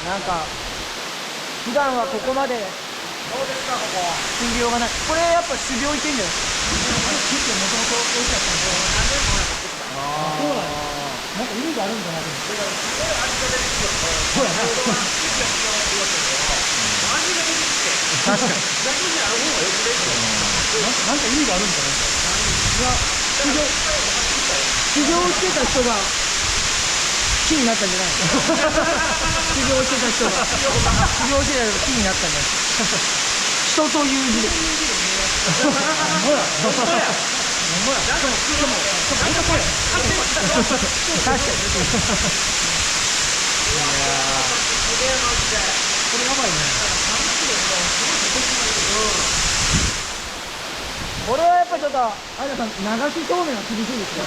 なんか普段はここまでどうですかここ。水量がない。これやっぱ修行いけんじゃないです結構もともと美味しかったんで。か。そうなんや。なんか意味があるんかなと思って。そうやな。味が出てきて。確かに。逆にある方がよく出るよ。なんか意味があるんかな。修行してた人が木になったんじゃないの？修行してた人が修行してた人が木になったんじゃない人という字で。確かに。これやばいね。これはやっぱちょっと有田さん流しそうめんは厳しいですね。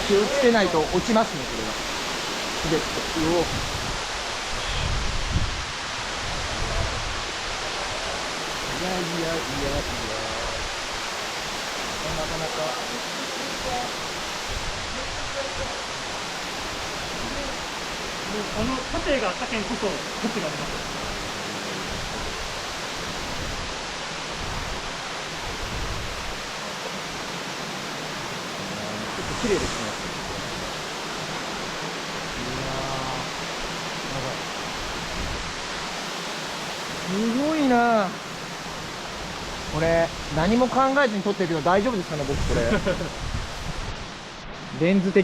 気をつけないと落ちますね、これは。滑って。うお。いやいやいやいや。なかなか。この縦が縦にこそ価値があります。綺麗ですね。すごいな。これ何も考えずに撮ってるけど大丈夫ですかね、僕これ。レンズ的に。